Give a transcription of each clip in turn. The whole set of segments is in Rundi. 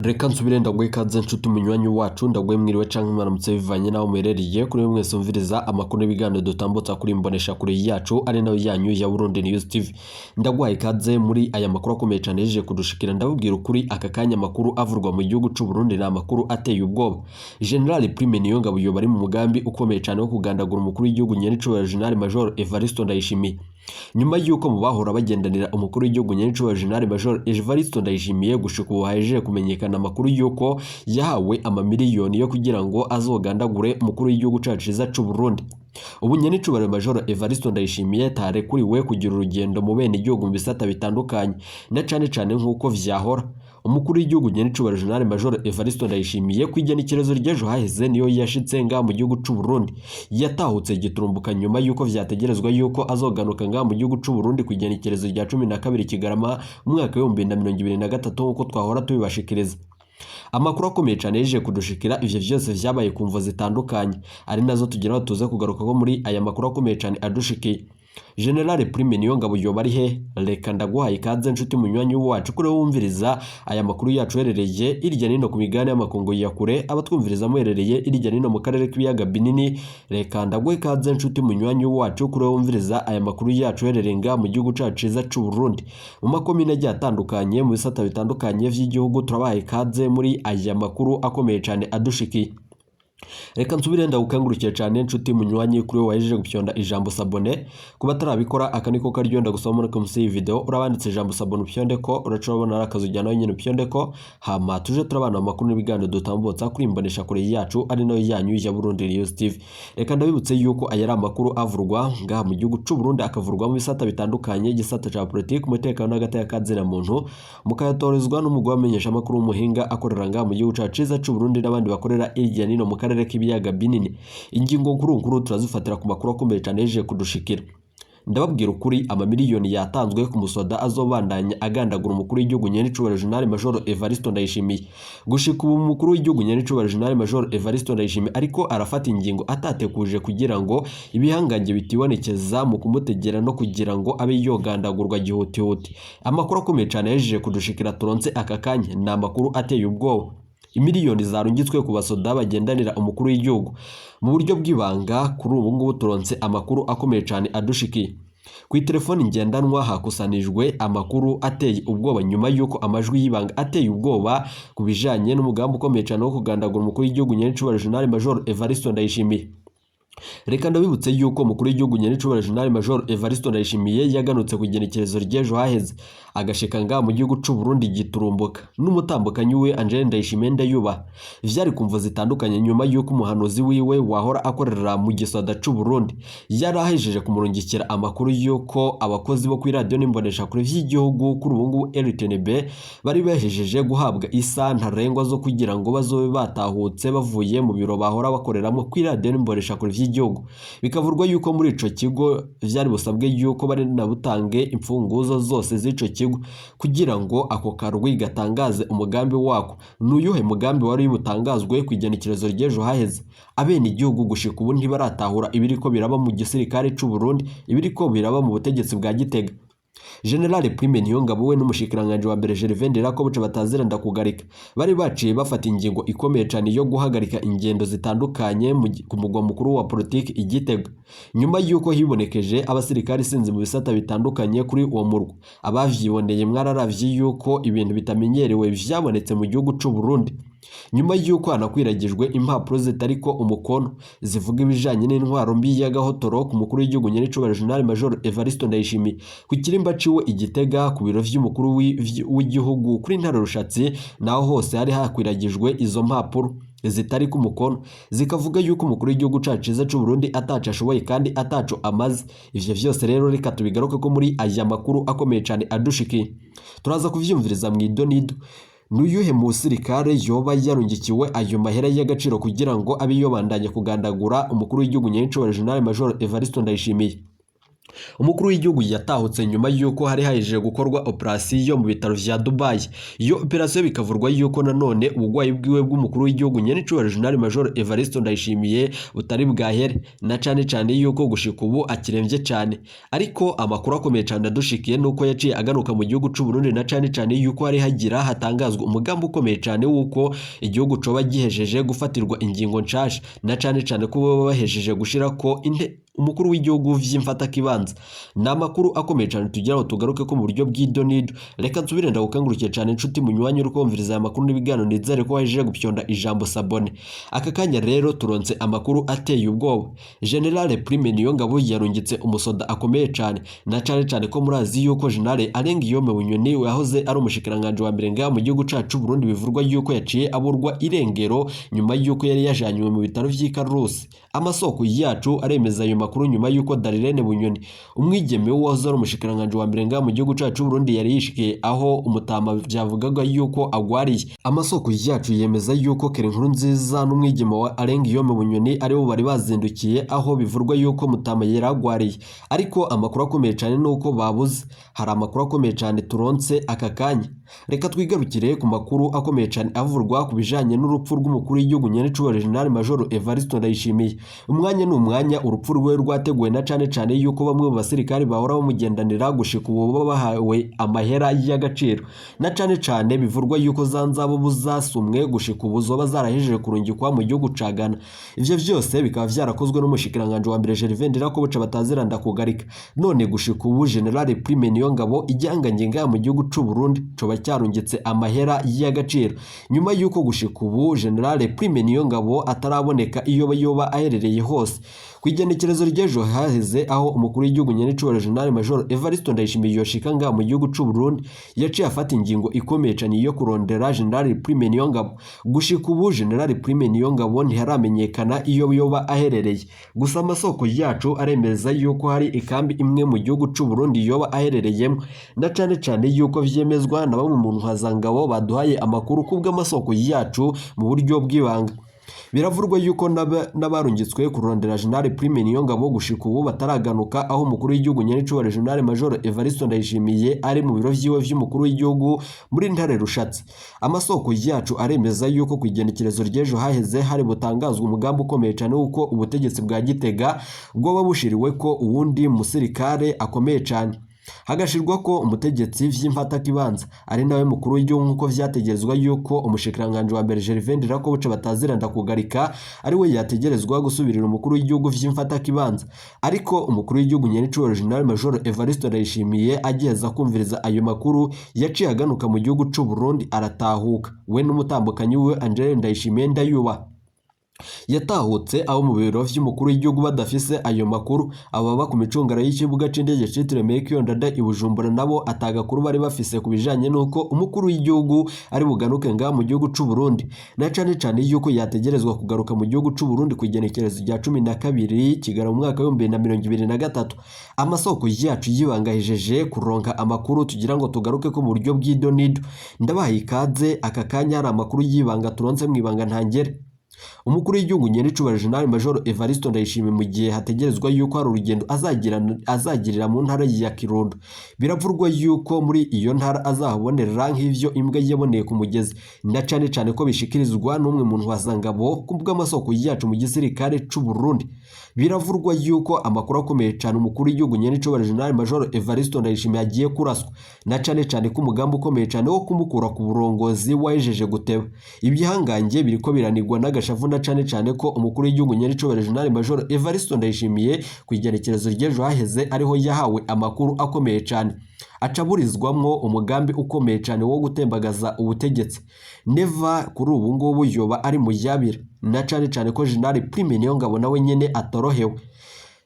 Reka nsubire ndagwe ikaze nshuti munywanyi wacu ndagwe mwiriwe canke mwaramutse bivanye naho muherereye kuri mwese mviriza amakuru n'ibiganiro dutambutsa kuri mbonesha kure yacu ari nayo yanyu ya Burundi News TV. Ndagwaye ikaze muri aya makuru akomeye cyane yeje kudushikira ndabubwira ukuri aka kanya makuru avurwa mu gihugu c'u Burundi na makuru ateye ubwoba. General Prime Niyongabo yo bari mu mugambi ukomeye cyane wo kugandagura umukuru w'igihugu Nyenicubahiro General Major Evariste Ndayishimiye. Nyuma yuko mu bahora bagendanira umukuru w'igihugu Nyenicubahiro General Major Evariste Ndayishimiye gushika ubu haje kumenyekana amakuru yuko yahawe amamiliyoni yo kugira ngo azogandagure umukuru w'igihugu cacu ciza c'u Burundi. Ubu Nyenicubahiro Major Evariste Ndayishimiye tarekuriwe kugira urugendo mu bene igihugu mu bisata bitandukanye na cane nkuko vyahora. Umukuru w'igihugu Nyenicubahiro General Major Evariste Ndayishimiye kwigenekerezo ryejo haheze niyo yashitse nga mu gihugu c'u Burundi. Yatahutse giturumbuka nyuma yuko vyategerezwa yuko azoganuka nga mu gihugu c'u Burundi kwigenekerezo rya 12 Kigarama mu mwaka wa 2023 nkuko twahora tubibashikiriza. Amakuru akomeye cyane yeje kudushikira ivyo vyose vyabaye kumvo zitandukanye ari nazo tugira tuze kugaruka ko muri aya makuru akomeye cyane adushikiye. General Prime Niyongabo yo bari he reka ndaguhaye ikaze nshuti munywanyi wacu kure wumviriza aya makuru yacu herereye irya nino ku migane y'amakongo ya kure abatwumviriza muherereye irya nino mu karere k'ibiyaga binini. Reka ndaguhaye ikaze nshuti munywanyi wacu kure wumviriza aya makuru yacu herereye nga mu gihugu cacu ciza c'u Burundi mu makomine agiye atandukanye mu bisata bitandukanye vy'igihugu. Turabahaye ikaze muri aya makuru akomeye cyane adushikiye. Reka nsubire ndagukangurukire cyane nshuti munywanyi kuri wajeje gupyonda ijambo sabone kuba tarabikora akaniko karyo gusoma muri komisi video urabanditse ijambo sabone upyonde ko uracobona arakazujyana nyine upyonde ko hama tuje turabana amakuru n'ibiganiro dutambutsa kuri mbonesha kure yacu ari nayo yanyu ya Burundi News TV. Reka ndabibutse yuko ayari amakuru avurwa nga mu gihugu c'u Burundi akavurwa mu bisata bitandukanye gisata ca politique umutekano n'agataya kazina muntu mukayatorezwa n'umugwa amenyesha amakuru umuhinga akorera nga mu gihugu cacu ciza c'u Burundi n'abandi bakorera irya nino mu karere k'ibiyaga binini. Ingingo nkuru turazifatira ku makuru akomeye cyane yeje kudushikira. Ndababwira ukuri amamiliyoni yatanzwe ku musoda azobandanya agandagura umukuru w'igihugu Nyenicubahiro General Major Evariste Ndayishimiye. Gushika ubu umukuru w'igihugu Nyenicubahiro General Major Evariste Ndayishimiye ariko arafata ingingo atatekuje kugira ngo ibihangange bitibonekeza mu kumutegera no kugira ngo abe yogandagurwa gihutihuti. Amakuru akomeye cyane yeje kudushikira turonse aka kanya na makuru ateye ubwoba. Imiliyoni zarungitswe ku basoda bagendanira umukuru w'igihugu mu buryo bw'ibanga. Kuri ubu ngubu turonse amakuru akomeye cyane adushikiye. Ku telefoni ngendanwa hakusanijwe amakuru ateye ubwoba nyuma yuko amajwi y'ibanga ateye ubwoba kubijanye n'umugambi ukomeye cyane wo kugandagura umukuru w'igihugu Nyenicubahiro General Major Evariste Ndayishimiye. Reka ndabibutse yuko umukuru w'igihugu Nyenicubahiro General Major Evariste Ndayishimiye yaganutse ku igenekerezo ryejo haheze agashika nga mu gihugu c'u Burundi giturumbuka n'umutambukanyi we Angel Ndayishimiye ndayuba. Vyari kumvo zitandukanye nyuma yuko umuhanuzi wiwe wahora akorera mu gisada c'u Burundi yarahejeje kumurungikira amakuru yuko abakozi bo kuri radio n'imbonesha kure vy'igihugu kuri ubu ngubu RTNB bari bahejeje guhabwa isa ntarengwa zo kugira ngo bazobe batahutse bavuye mu biro bahora bakoreramo kuri radio n'imbonesha kure vy'igihugu. Bikavurwa yuko muri ico kigo vyari busabwe yuko bari nabutange imfunguzo zose z'ico kigo kugira ngo ako karwi gatangaze umugambi wako. Nuyuhe mugambi wari butangazwe kwigenekerezo ryejo haheze abene igihugu gushika ubu ntibaratahura ibiriko biraba mu gisirikare c'u Burundi ibiriko biraba mu butegetsi bwa Gitega. General Prime Niyongabo we n'umushikiranganje wa mbere Gervais Ndirakobuce batazira ndakugarika bari baciye bafata ingingo ikomeye cyane yo guhagarika ingendo zitandukanye ku mugwa mukuru wa politiki Igitega nyuma yuko hibonekeje abasirikari sinzi mu bisata bitandukanye kuri uwo murwa. Abavyiboneye mwararavye yuko ibintu bitamenyerewe vyabonetse mu gihugu c'u Burundi nyuma yuko anakwiragijwe impapuro zitariko umukono zivuga ibijanye n'intwaro mbi y'agahotoro ku mukuru w'igihugu Nyenicubahiro General Major Evariste Ndayishimiye ku kirimba ciwe Igitega ku biro vy'umukuru w'igihugu kuri Ntare Rushatsi naho hose hari hakwiragijwe izo mpapuro zitari ku mukono zikavuga yuko umukuru w'igihugu cacu ciza c'u Burundi ataca ashoboye kandi ataco amaze. Ivyo vyose rero reka tubigaruke ko muri aya makuru akomeye cyane adushikiye. Turaza kuvyumviriza mu idonido. Nuyuhe musirikare yoba yarungikiwe ayo mahera y'agaciro kugira ngo abe yobandanye kugandagura umukuru w'igihugu Nyenicubahiro General Major Evariste Ndayishimiye. umukuru w'igihugu yatahutse nyuma y'uko hari hahejeje gukorwa operasiyo mu bitaro vya Dubai. Iyo operasiyo bikavurwa y'uko nanone ubugwayi bwiwe bw'umukuru w'igihugu nyenicubahiro General Major Evariste Ndayishimiye butari bwahere, na cane y'uko gushika ubu akiremvye cane. Ariko amakuru akomeye cane adushikiye nuko yaciye agaruka mu gihugu c'u Burundi, na cane y'uko hari hagira hatangazwa umugambi ukomeye cane w'uko igihugu coba gihejeje gufatirwa ingingo nshasha, na cane ko baba bahejeje gushirako umukuru w'igihugu vy'imfata kibanza. Na makuru akomeye cyane tugira ngo tugaruke ko mu buryo bw'idonido. Reka nsubire ndagukangurukiye cyane inshuti munywanyi uri kumviriza aya makuru n'ibiganiro, nizere ko wajeje gupyonda ijambo sabone. Aka kanya rero turonse amakuru ateye ubwoba. General Prime Niyongabo yarungitse umusoda akomeye cyane, na cane ko murazi yuko General Arengiyome Bunyoni yahoze ari umushikiranganje wa mbere nga mu gihugu cacu Burundi, bivurwa yuko yaciye aburwa irengero nyuma yuko yari yajanywe mu bitaro vy'Ikarusi. Amasoko yacu aremeza ayo makuru nyuma yuko Darirene Bunyoni, umwigeme wahoze ari umushikiranganje wa mbere nga mu gihugu cacu Burundi, yari yishikiye aho umutama vyavugaga yuko agwariye. Amasoko yacu yemeza yuko Kere Nkurunziza n'umwigeme wa Arengiyome Bunyoni aribo bari bazindukiye aho bivurwa yuko mutama yaragwariye. Ariko amakuru akomeye cyane nuko babuze. Hari amakuru akomeye cyane turonse aka kanya. Reka twigarukire ku makuru akomeye cyane avurwa ku bijanye n'urupfu rw'umukuru w'igihugu nyenicubahiro General Major Evariste Ndayishimiye. Umwanya n'umwanya urupfu rwe rwateguwe na cane yuko bamwe mu basirikari bahora bamugendanira gushika ubu baba bahawe amahera y'agaciro, na cane bivurwa yuko zanzabo buzasumwe gushika ubu zoba zarahejeje kurungikwa mu gihugu ca Ghana. Ivyo vyose bikaba vyarakozwe n'umushikiranganje wa mbere Gervais Ndirakobuca bataziranda kugarika. None gushika ubu General Prime Niyongabo ijyanganye nga mu gihugu c'u Burundi coba cyarungitse amahera y'agaciro, nyuma yuko gushika ubu General Prime Niyongabo ataraboneka iyo yoba aherereye hose. Kwigenekerezo ry'ejo haheze aho umukuru w'igihugu nyenicubahiro General Major Evariste Ndayishimiye yoshika nga mu gihugu c'u Burundi, yaciye afata ingingo ikomeye cyane yo kurondera General Prime Niyongabo. Gushika ubu General Prime Niyongabo ntiharamenyekana iyo yoba aherereye, gusa amasoko yacu aremeza yuko hari ikambi imwe mu gihugu c'u Burundi yoba aherereyemo, na cane yuko vyemezwa na bamwe mu ntwazangabo baduhaye amakuru kubw'amasoko yacu mu buryo bw'ibanga. Biravurwa yuko n'abarungitswe kurondera General Prime Niyongabo gushika ubu bataraganuka, aho umukuru w'igihugu nyenicubahiro General Major Evariste Ndayishimiye ari mu biro vyiwe vy'umukuru w'igihugu muri Ntare Rushatsi. Amasoko yacu aremeza yuko kwigenekerezo ry'ejo haheze hari butangazwa umugambi ukomeye cyane uko ubutegetsi bwa Gitega bwoba bushiriwe ko uwundi musirikare akomeye cyane, hagashirwa ko umutegetsi vy'imfata kibanza ari nawe mukuru w'igihugu, nkuko vyategerezwa yuko umushikiranganje wa mbere Gervais Ndirakobuca bataziranda kugarika ari we yategerezwa gusubirira umukuru w'igihugu vy'imfata kibanza. Ariko umukuru w'igihugu nyenicubahiro General Major Evariste Ndayishimiye agiheza kumviriza ayo makuru yaciye aganuka mu gihugu c'u Burundi aratahuka, we n'umutambukanyi we Angel Ndayishimiye Ndayuba. Yatahutse aho mu biro vy'umukuru w'igihugu badafise ayo makuru. Ababa ku micungara y'ikibuga c'indege citiriwe Melchior Ndadaye i Bujumbura nabo atagakuru bari bafise kubijanye nuko umukuru w'igihugu ari buganuke nga mu gihugu c'u Burundi, na cane yuko yategerezwa kugaruka mu gihugu c'u Burundi kwigenekerezo rya 12 Kigarama mu mwaka wa 2023. Amasoko yacu yibangahijeje kuronka amakuru tugira ngo tugaruke ko mu buryo bw'idonido. Ndabaha ikaze aka kanya hari amakuru yibanga turonse mwibanga ntangere. Umukuru w'igihugu nyenicubahiro General Major Evariste Ndayishimiye mu gihe hategerezwa yuko hari urugendo azagirira mu ntara ya Kirundo. Biravurwa yuko muri iyo ntara azahabonera nk'ivyo imbwa yaboneye ku mugezi, na cane ko bishikirizwa n'umwe mu ntwazangabo kubw'amasoko yacu mu gisirikare c'u Burundi. Biravurwa yuko amakuru akomeye cyane umukuru w'igihugu nyenicubahiro General Major Evariste Ndayishimiye agiye kuraswa, na cane ko umugambi ukomeye cyane wo kumukura ku burongozi wajeje guteba. Ibyihangange biriko biranigwa n'agashavu, na cane ko umukuru w'igihugu nyenicubahiro General Major Evariste Ndayishimiye kwigenekerezo ry'ejo haheze ariho yahawe amakuru akomeye cyane acaburizwamwo umugambi ukomeye cyane wo gutembagaza ubutegetsi. Neva kuri ubu ngubu yoba ari mu yabira, na cane ko General Prime Niyongabo nawe nyene atorohewe.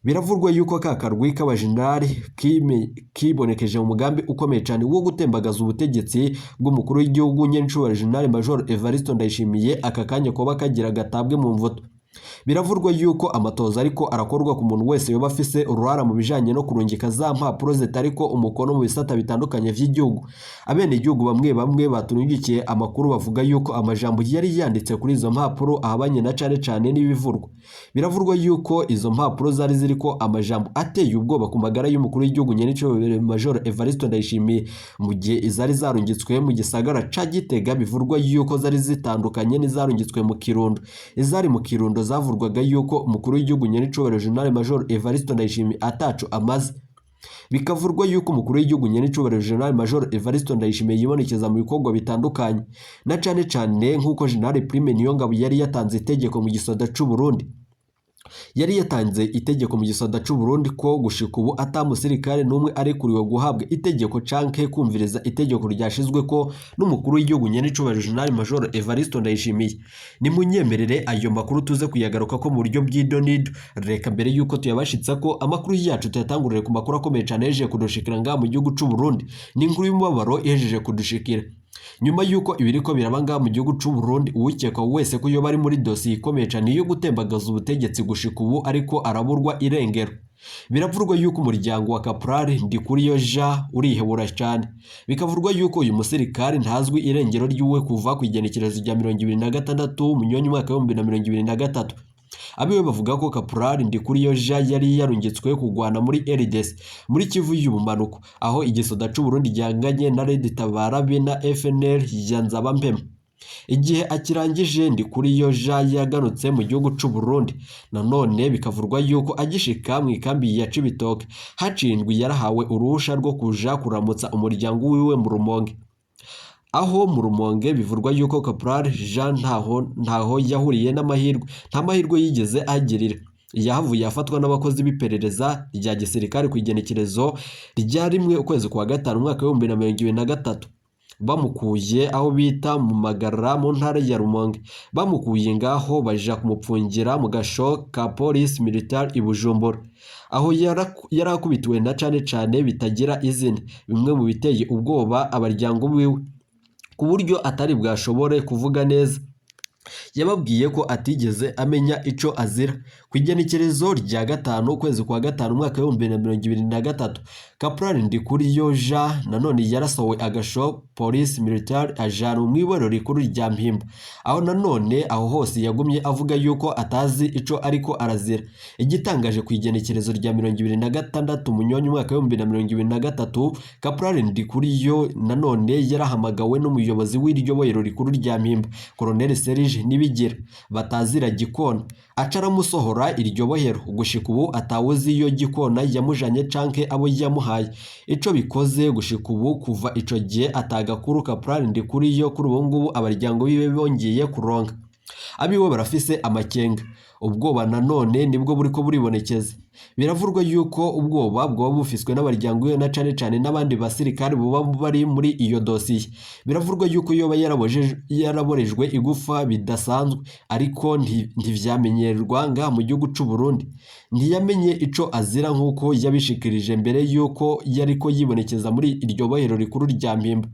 Biravurwa yuko kakarwi k'abajenerali kibonekeje mu mugambi ukomeye cyane wo gutembagaza ubutegetsi bw'umukuru w'igihugu nyenicubahiro General Major Evariste Ndayishimiye aka kanya kuba kagira gatabwe mu mvoto. Biravurwa yuko amatoza ariko arakorwa ku muntu wese yoba afise uruhara mu bijanye no kurungika za mpapuro zitariko umukono mu bisata bitandukanye vy'igihugu. Abene igihugu bamwe bamwe baturungikiye amakuru bavuga yuko amajambo yari yanditse kuri izo mpapuro ahabanye na cane n'ibivurwa. Biravurwa yuko izo mpapuro zari ziriko amajambo ateye ubwoba ku magara y'umukuru w'igihugu Nyenicubahiro Major Evariste Ndayishimiye, mu gihe izari zarungitswe mu gisagara ca Gitega bivurwa yuko zari zitandukanye n'izarungitswe mu Kirundo. Izari mu Kirundo zavurwaga yuko umukuru w'igihugu Nyenicubahiro General Major Evariste Ndayishimiye ataco amaze. Bikavurwa yuko umukuru w'igihugu Nyenicubahiro General Major Evariste Ndayishimiye yibonekeza mu bikorwa bitandukanye, na cane nk'uko General Prime Niyongabo yari yatanze itegeko mu gisoda c'u Burundi. Yari yatanze itegeko mu gisoda c'u Burundi ko gushika ubu atamusirikare numwe arekuriwe guhabwa itegeko canke kumviriza itegeko ryashizwe ko n'umukuru w'igihugu Nyenicubahiro General Major Evariste Ndayishimiye. Ni munyemerere ayo makuru tuze kuyagaruka ko mu buryo bw'idonido. Reka mbere yuko tuyabashitsa ko amakuru yacu tuyatangurire ku makuru akomeye cane yejeje kudushikira ngaha mu gihugu c'u Burundi. Ni inkuru y'umubabaro yejeje kudushikira nyuma yuko ibiriko birabanga mu gihugu c'u Burundi. Uwikeka wese ko yoba ari muri dosiye ikomeye cane yo gutembagaza ubutegetsi gushika ubu ariko araburwa irengero. Biravurwa yuko umuryango wa Caporal Ndikuriyo Jean urihebura cyane. Bikavurwa yuko uyu musirikare ntazwi irengero ry'uwe kuva ku igenekerezo rya 2026 Munyonyi mwaka wa 2023. Abiwe bavuga ko Caporal Ndikuriyo Jean yari yarungitswe kugwana muri RDC muri Kivu y'ubumanuko, aho igisoda c'u Burundi ryanganye na Red Tabara be na FNL ya Nzabampema. Igihe akirangije Ndikuriyo Jean yaganutse mu gihugu c'u Burundi. Nanone bikavurwa yuko agishika mu ikambi ya Cibitoke hacindwi yarahawe uruhusha rwo kuja kuramutsa umuryango wiwe mu Rumonge. Aho mu Rumonge bivurwa yuko Caporal Jean ntaho yahuriye n'amahirwe, nta mahirwe yigeze agirira. Yahavuye afatwa n'abakozi b'iperereza rya gisirikare ku igenekerezo rya 1 ukwezi kwa gatanu mwaka wa 2023. Bamukuye aho bita mu Magara mu ntara ya Rumonge. Bamukuye ngaho baja kumupfungira mu gasho ka Police Militaire i Bujumbura, aho yarakubitiwe na cane bitagira izina, bimwe mu biteye ubwoba abaryango biwe ku buryo atari bwashobore kuvuga neza. Yababwiye ko atigeze amenya ico azira. Ku igenekerezo rya 5 ukwezi kwa gatanu mwaka wa 2023, Caporal Ndikuriyo Jean nanone yarasowe agasho Police Militaire ajana mu iborero rikuru rya Mpimba, aho nanone aho hose yagumye avuga yuko atazi ico ariko arazira. Igitangaje ku igenekerezo rya 2026 Munyonyi mwaka wa 2023, Caporal Ndikuriyo nanone yarahamagawe n'umuyobozi w'iryo borero rikuru rya Mpimba, Colonel Serge Nibigira batazira Gikona, acaramusohora iryo bohero. Gushika ubu atawuzi iyo Gikona yamujanye canke abo yamuhaye ico bikoze. Gushika ubu kuva ico gihe atagakuru Caporal Ndikuriyo kuri ubu ngubu abaryango bibe bongeye kuronka. Abiwe barafise amakenga, ubwoba nanone nibwo buriko buribonekeza. Biravurwa yuko ubwoba bwoba bufiswe n'abaryango yo na cane n'abandi basirikare buba bari muri iyo dosiye. Biravurwa yuko yoba yaraborejwe igufa bidasanzwe, ariko ntivyamenyerwa ngaha mu gihugu c'u Burundi. Ntiyamenye ico azira nk'uko yabishikirije mbere yuko yariko yibonekeza muri iryo bohero rikuru rya Mpimba.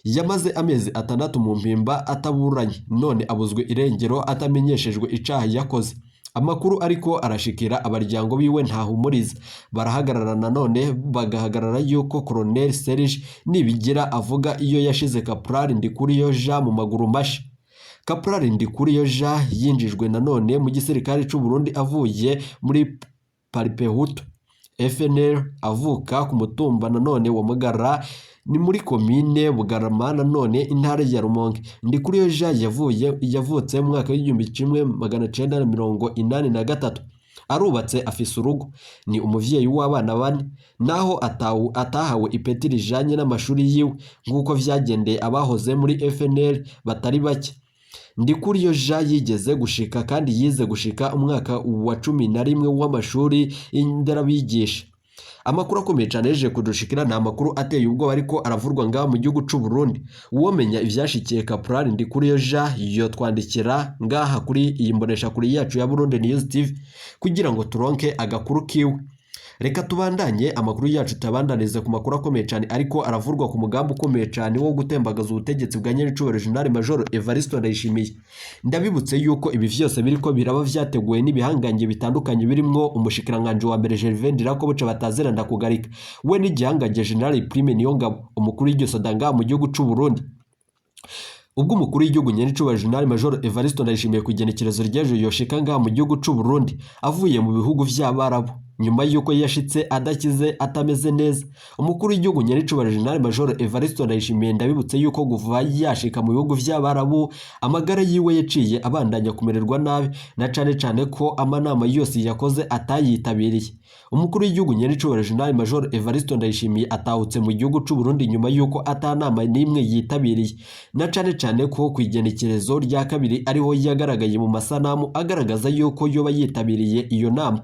Yamaze amezi 6 mu Mpimba ataburanye, none abuzwe irengero atamenyeshejwe icaha yakoze. Amakuru ariko arashikira abaryango biwe ntahumuriza. Barahagarara nanone bagahagarara yuko Colonel Serge Nibigira avuga iyo yashize Caporal Ndikuriyo Jean mu maguru mashi. Caporal Ndikuriyo Jean yinjijwe nanone mu gisirikare c'u Burundi avuye muri Paripehutu FNL, avuka ku mutumba nanone wa Mugara ni muri komine Bugarama nanone intara ya Rumonge. Ndikuriyo Jean yavutse mu mwaka w'1983. Arubatse afise urugo, ni umuvyeyi w'abana 4, naho atahawe ipeti rijanye n'amashuri yiwe nk'uko vyagendeye abahoze muri FNL batari bake. Ndikuriyo Jean yigeze gushika kandi yize gushika umwaka wa 11 w'amashuri y'inderabigisha. Amakuru akomeye cyane yeje kudushikira na amakuru ateye ubwo ariko aravurwa ngaha mu gihugu c'u Burundi. Uwomenya ivyashikiye Caporal Ndikuriyo Jean yo twandikira ngaha kuri iyi mbonesha kuri yacu ya Burundi News TV kugira ngo turonke agakuru kiwe. Reka tubandanye amakuru yacu tabandanize ku makuru akomeye cyane ariko aravurwa ku mugambi ukomeye cyane wo gutembagaza ubutegetsi bwa Nyenicubahiro General Major Evariste Ndayishimiye. Ndabibutse yuko ibi vyose biriko biraba vyateguwe n'ibihangange bitandukanye birimwo umushikiranganje wa mbere Gervais Ndirakobuca batazeranda kugarika we n'igihangange General Prime Niyongabo umukuru w'iryo sodanga mu gihugu c'u Burundi. Ubwo umukuru w'igihugu Nyenicubahiro General Major Evariste Ndayishimiye kugenekerezo ryejo yoshika ngaha mu gihugu c'u Burundi avuye mu bihugu vy'Abarabu nyuma yuko yashitse adakize atameze neza. Umukuru w'igihugu Nyenicubahiro General Major Evariste Ndayishimiye ndabibutse yuko guva yashika mu bihugu vy'Abarabu amagara yiwe yaciye abandanya kumererwa nabi na cane ko amanama yose yakoze atayitabiriye. Umukuru w'igihugu Nyenicubahiro General Major Evariste Ndayishimiye atahutse mu gihugu c'u Burundi nyuma yuko atanama nimwe yitabiriye na cane ko kwigenekerezo rya kabiri ariho yagaragaye mu masanamu agaragaza yuko yoba yitabiriye iyo nama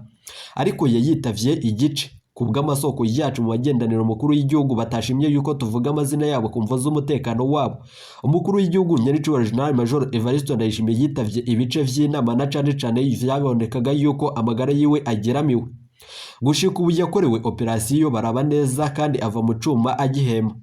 ariko yayitavye igice. Kubw'amasoko yacu mu bagendaniro mukuru y'igihugu batashimye yuko tuvuga amazina yabo kumva z'umutekano wabo. Umukuru w'igihugu Nyenicubahiro General Major Evariste Ndayishimiye yitavye ibice vy'inama na cane vyabonekaga yuko amagara yiwe ageramiwe. Gushika ubu yakorewe operasiyo baraba neza kandi ava mu cuma agihema.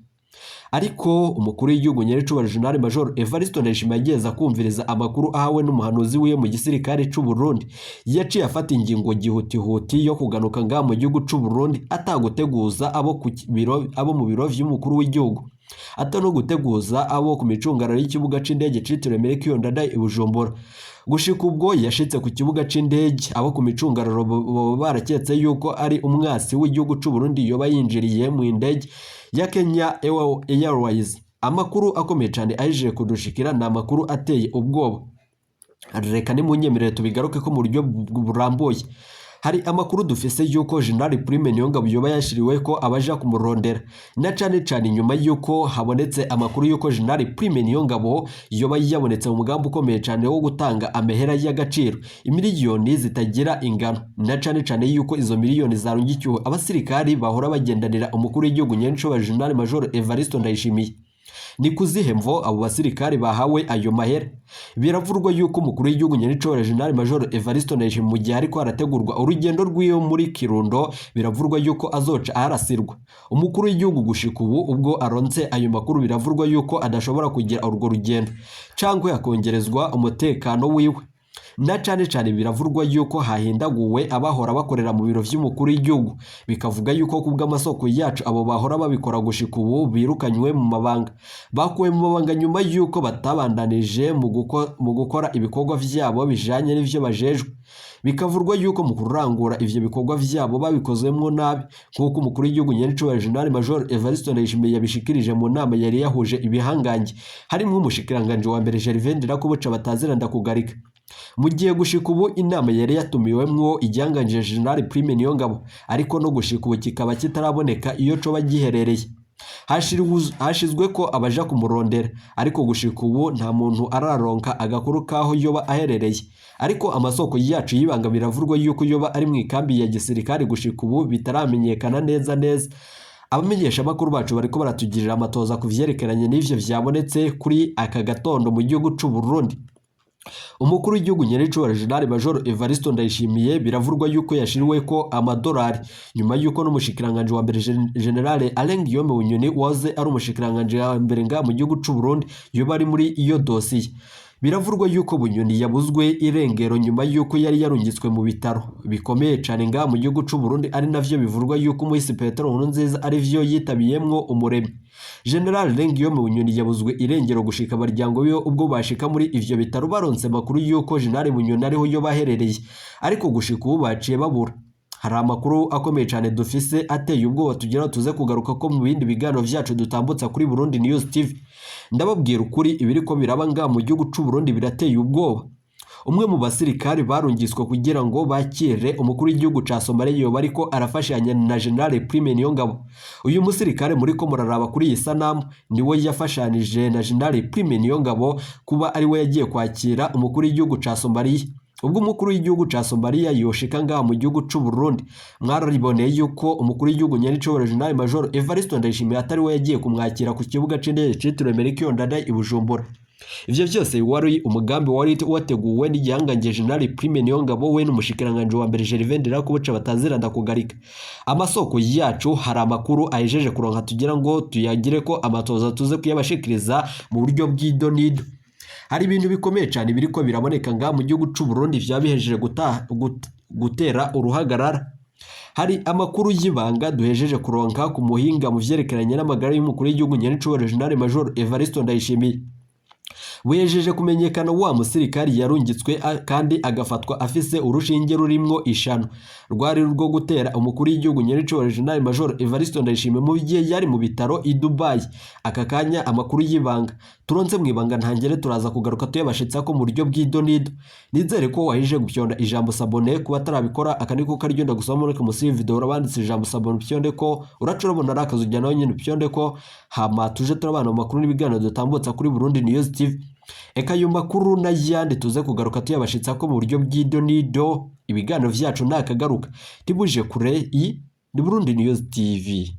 Ariko umukuru w'igihugu Nyenicubahiro General Major Evariste Ndayishimiye ageza kumviriza amakuru ahawe n'umuhanuzi wiwe mu gisirikare c'u Burundi yaciye afata ingingo gihutihuti yo kuganuka ngaha mu gihugu c'u Burundi ataguteguza abo mu biro vy'umukuru w'igihugu no guteguza abo ku micungararo y'ikibuga c'indege citiriwe Melchior Ndadaye i Bujumbura. Gushika ubwo yashitse ku kibuga c'indege abo ku micungararo baraketse yuko ari umwasi w'igihugu c'u Burundi yoba yinjiriye mu indege ya Kenya Airways. Amakuru akomeye cyane aje kudushikira na amakuru ateye ubwoba. Reka ni munyemerere tubigaruke ko mu buryo burambuye. Hari amakuru dufise yuko General Prime Niyongabo yoba yashiriwe ko abaja kumurondera na cane nyuma yuko habonetse amakuru yuko General Prime Niyongabo yoba yabonetse mu mugambi ukomeye cyane wo gutanga amehera y'agaciro imiliyoni zitagira ingano na cane yuko izo miliyoni zarungikiwe abasirikari bahora bagendanira umukuru w'igihugu Nyenicubahiro General Major Evariste Ndayishimiye. Ni kuzihemvo abo basirikari bahawe ayo mahera. Biravurwa yuko umukuru w'igihugu Nyenicubahiro General Major Evariste Ndayishimiye mu gihe ariko arategurwa urugendo rw'iyo muri Kirundo biravurwa yuko azoca arasirwa. Umukuru w'igihugu gushika ubu ubwo aronse ayo makuru biravurwa yuko adashobora kugira urwo rugendo cyangwa yakongerezwa umutekano wiwe. Na cane biravurwa yuko hahindaguwe abahora bakorera mu biro vy'umukuru w'igihugu bikavuga yuko kubw'amasoko yacu abo bahora babikora gushika ubu birukanywe mu mabanga bakuwe mu mabanga nyuma yuko batabandanije mu gukora ibikorwa vyabo bijanye n'ivyo bajejwe. Bikavurwa yuko mu kurangura ivyo bikorwa vyabo babikozemwo nabi nkuko umukuru w'igihugu Nyenicubahiro General Major Evariste Ndayishimiye yabishikirije mu nama yari yahuje ibihangange harimo umushikiranganje wa mbere Gervais Ndirakobuca batazeranda kugarika. Mu gihe gushika ubu inama yari yatumiwemwo igihangange General Prime Niyongabo ariko no gushika ubu kikaba kitaraboneka iyo coba giherereye. Hashizwe ko abaja kumurondera ariko gushika ubu nta muntu araronka agakuru kaho yoba aherereye. Ariko amasoko yacu yibanga biravurwa yuko yoba ari mu ikambi ya gisirikare gushika ubu bitaramenyekana neza. Abamenyesha makuru bacu bariko baratugirira amatoza ku vyerekeranye n'ivyo vyabonetse kuri aka gatondo mu gihugu c'u Burundi. Umukuru w'igihugu Nyenicubahiro General Major Evariste Ndayishimiye biravurwa yuko yashiriwe ko amadolari nyuma yuko n'umushikiranganje wa mbere General Alain Guillaume Bunyoni waze ari umushikiranganje wa mbere nga mu gihugu c'u Burundi yoba ari muri iyo dosiye. Biravurwa yuko Bunyoni yabuzwe irengero nyuma yuko yari yarungitswe mu bitaro bikomeye cyane nga mu gihugu c'u Burundi ari navyo bivurwa yuko Moise Petero Nkurunziza ari vyo yitabiyemwo umuremyi. General Guillaume Bunyoni yabuzwe irengero gushika abaryango biyo ubwo bashika muri ivyo bitaro baronse makuru yuko General Bunyoni ariho yo baherereye ariko gushika ubu baciye babura. Hari amakuru akomeye cyane dufise ateye ubwoba tugira tuze kugaruka ko mu bindi biganiro vyacu dutambutsa kuri Burundi News TV. Ndababwira ukuri ibiriko biraba nga mu gihugu c'u Burundi birateye ubwoba. Umwe mu basirikari barungiswe kugira ngo bakire umukuru w'igihugu ca Somalia yoba ariko arafashanya na General Prime Niyongabo. Uyu musirikare muri ko muraraba kuri iyi sanamu niwe yafashanije na General Prime Niyongabo kuba ari we yagiye kwakira umukuru w'igihugu ca Somalia. Ubwo umukuru w'igihugu ca Somalia yoshika ngaha mu gihugu c'u Burundi mwarariboneye yuko umukuru w'igihugu Nyenicubahiro General Major Evariste Ndayishimiye atari we yagiye kumwakira ku kibuga c'indege citiriwe Melchior Ndadaye i Bujumbura. ivyo byose wari umugambi wari wateguwe n'igihangange General Prime Niyongabo we n'umushikiranganje wa mbere Gervais Ndirakobuca bataziranda kugarika. Amasoko yacu hari amakuru ahejeje kuronka tugira ngo tuyagire ko amatoza tuze kuyabashikiriza mu buryo bw'idonido. Hari ibintu bikomeye cyane biriko biraboneka nga mu gihugu c'u Burundi vyabihejeje gutera uruhagarara. Hari amakuru y'ibanga duhejeje kuronka ku muhinga mu vyerekeranye n'amagara y'umukuru w'igihugu Nyenicubahiro General Major Evariste Ndayishimiye. Wejeje kumenyekana wa musirikari yarungitswe kandi agafatwa afise urushinge rurimwo ishano rwari rwo gutera umukuru w'igihugu Nyenicubahiro General Major Evariste Ndayishimiye mu gihe yari mu bitaro i Dubai. Aka kanya amakuru y'ibanga turonse mu ibanga ntangere turaza kugaruka tuyabashitsa ko mu buryo bw'idonido. Nizere ko wahije gupyonda ijambo sabone kuba tarabikora akaniko karyo ndagusoma muri musi video urabanditse ijambo sabone pyonde ko uracurabona rakazujya nawe nyine pyonde ko hama tuje turabana mu makuru n'ibiganiro dutambutsa kuri Burundi News TV. Eka ayo makuru n'ayandi tuze kugaruka tuyabashitsa ko mu buryo bw'idonido. Ibiganiro vyacu nakagaruka tibuje kure i Burundi News TV.